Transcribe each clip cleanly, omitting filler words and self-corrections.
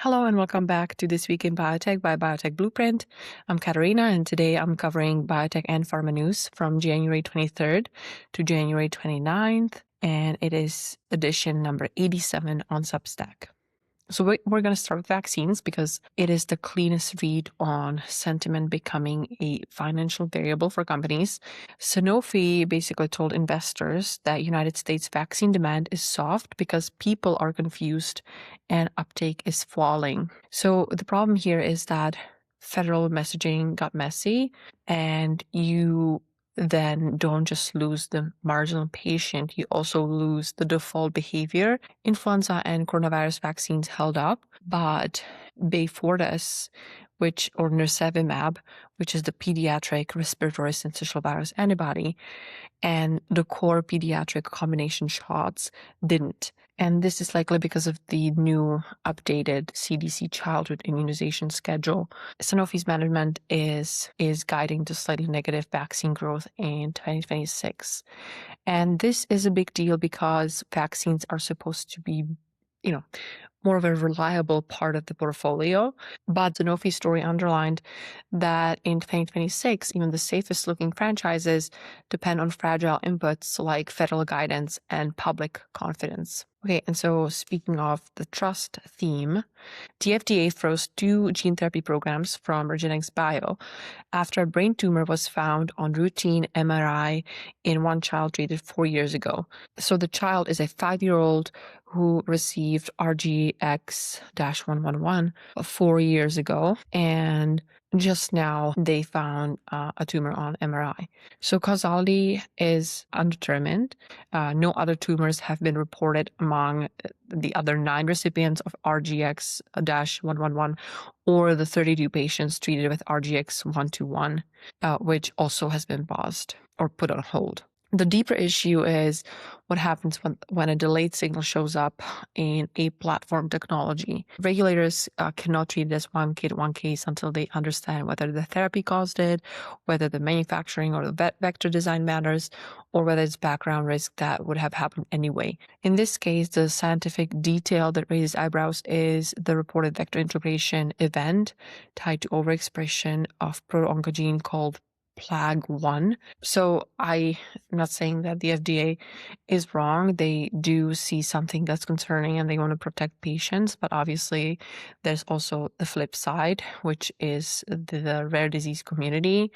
Hello and welcome back to This Week in Biotech by Biotech Blueprint. I'm Katarina, and today I'm covering biotech and pharma news from January 23rd to January 29th, and it is edition number 87 on Substack. So we're going to start with vaccines because it is the cleanest read on sentiment becoming a financial variable for companies. Sanofi basically told investors that United States vaccine demand is soft because people are confused and uptake is falling. So the problem here is that federal messaging got messy, and you then don't just lose the marginal patient, you also lose the default behavior. Influenza and coronavirus vaccines held up, but Beyfortus, or nirsevimab, which is the pediatric respiratory syncytial virus antibody, and the core pediatric combination shots didn't. And this is likely because of the new updated CDC childhood immunization schedule. Sanofi's management is guiding to slightly negative vaccine growth in 2026. And this is a big deal because vaccines are supposed to be, more of a reliable part of the portfolio. But Sanofi's story underlined that in 2026, even the safest looking franchises depend on fragile inputs like federal guidance and public confidence. Okay, and so speaking of the trust theme, the FDA froze 2 gene therapy programs from Regenxbio after a brain tumor was found on routine MRI in one child treated 4 years ago. So the child is a 5-year-old who received RGX-111 4 years ago, and just now they found a tumor on MRI. So causality is undetermined. No other tumors have been reported among the other 9 recipients of RGX-111 or the 32 patients treated with RGX-121, which also has been paused or put on hold. The deeper issue is what happens when a delayed signal shows up in a platform technology. Regulators cannot treat it as one case until they understand whether the therapy caused it, whether the manufacturing or the vector design matters, or whether it's background risk that would have happened anyway. In this case, the scientific detail that raises eyebrows is the reported vector integration event tied to overexpression of proto-oncogene called PLAG1. So I'm not saying that the FDA is wrong. They do see something that's concerning and they want to protect patients. But obviously, there's also the flip side, which is the rare disease community,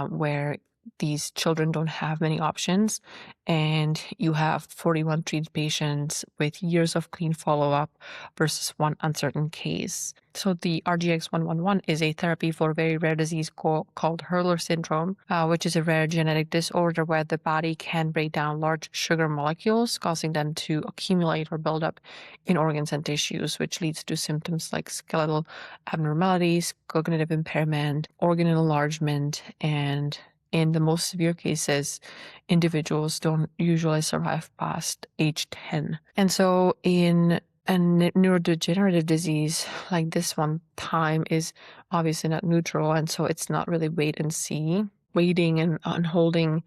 where these children don't have many options, and you have 41 treated patients with years of clean follow-up versus one uncertain case. So the RGX-111 is a therapy for a very rare disease called Hurler syndrome, which is a rare genetic disorder where the body can break down large sugar molecules, causing them to accumulate or build up in organs and tissues, which leads to symptoms like skeletal abnormalities, cognitive impairment, organ enlargement, and in the most severe cases, individuals don't usually survive past age 10. And so in a neurodegenerative disease like this one, time is obviously not neutral, and so it's not really wait and see. Waiting and holding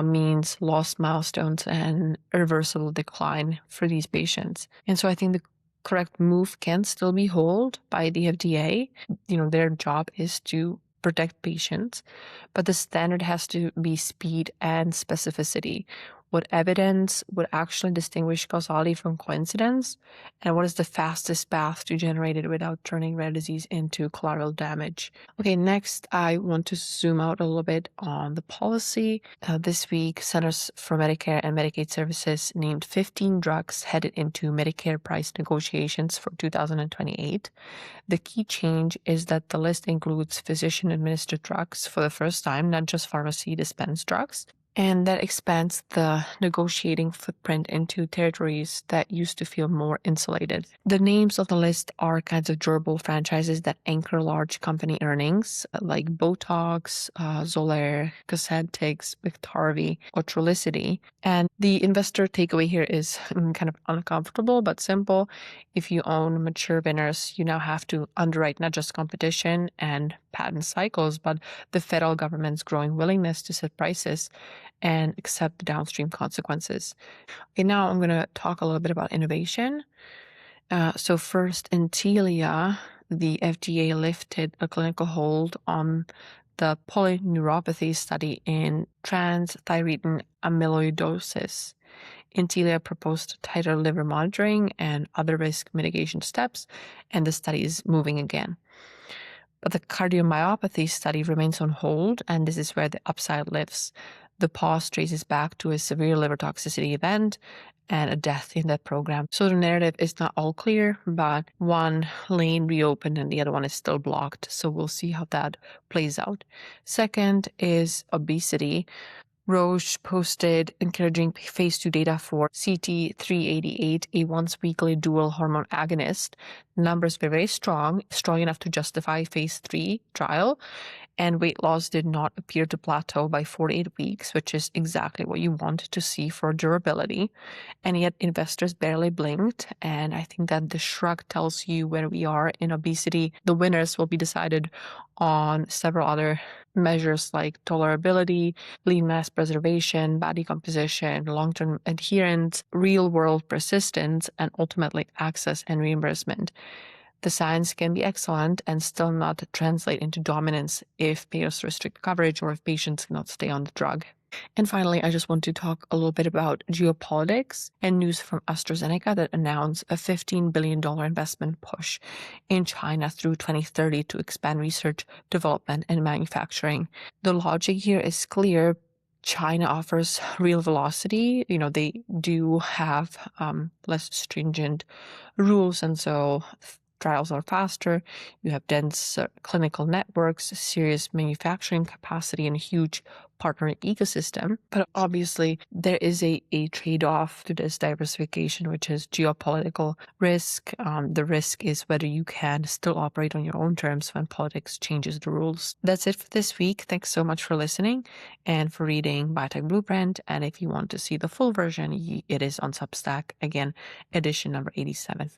means lost milestones and irreversible decline for these patients. And so I think the correct move can still be hold by the FDA. Their job is to protect patients, but the standard has to be speed and specificity. What evidence would actually distinguish causality from coincidence, and what is the fastest path to generate it without turning rare disease into collateral damage? Okay, next I want to zoom out a little bit on the policy. This week, Centers for Medicare and Medicaid Services named 15 drugs headed into Medicare price negotiations for 2028. The key change is that the list includes physician-administered drugs for the first time, not just pharmacy-dispensed drugs. And that expands the negotiating footprint into territories that used to feel more insulated. The names of the list are kinds of durable franchises that anchor large company earnings, like Botox, Xolair, Cosentyx, Biktarvy, or Trulicity. And the investor takeaway here is kind of uncomfortable but simple. If you own mature winners, you now have to underwrite not just competition and patent cycles, but the federal government's growing willingness to set prices and accept the downstream consequences. Okay, now I'm going to talk a little bit about innovation. So first, in Telia, the FDA lifted a clinical hold on the polyneuropathy study in transthyretin amyloidosis. Intelia proposed tighter liver monitoring and other risk mitigation steps, and the study is moving again. But the cardiomyopathy study remains on hold, and this is where the upside lives. The pause traces back to a severe liver toxicity event and a death in that program. So the narrative is not all clear, but one lane reopened and the other one is still blocked. So we'll see how that plays out. Second is obesity. Roche posted encouraging phase 2 data for CT388, a once-weekly dual hormone agonist. The numbers were very strong enough to justify phase 3 trial, and weight loss did not appear to plateau by 48 weeks, which is exactly what you want to see for durability. And yet investors barely blinked, and I think that the shrug tells you where we are in obesity. The winners will be decided on several other measures like tolerability, lean mass preservation, body composition, long-term adherence, real-world persistence, and ultimately access and reimbursement. The science can be excellent and still not translate into dominance if payers restrict coverage or if patients cannot stay on the drug. And finally, I just want to talk a little bit about geopolitics and news from AstraZeneca that announced a $15 billion investment push in China through 2030 to expand research, development, and manufacturing. The logic here is clear. China offers real velocity. They do have less stringent rules, and so trials are faster. You have dense clinical networks, serious manufacturing capacity, and a huge partner ecosystem. But obviously, there is a trade-off to this diversification, which is geopolitical risk. The risk is whether you can still operate on your own terms when politics changes the rules. That's it for this week. Thanks so much for listening and for reading Biotech Blueprint. And if you want to see the full version, it is on Substack. Again, edition number 87.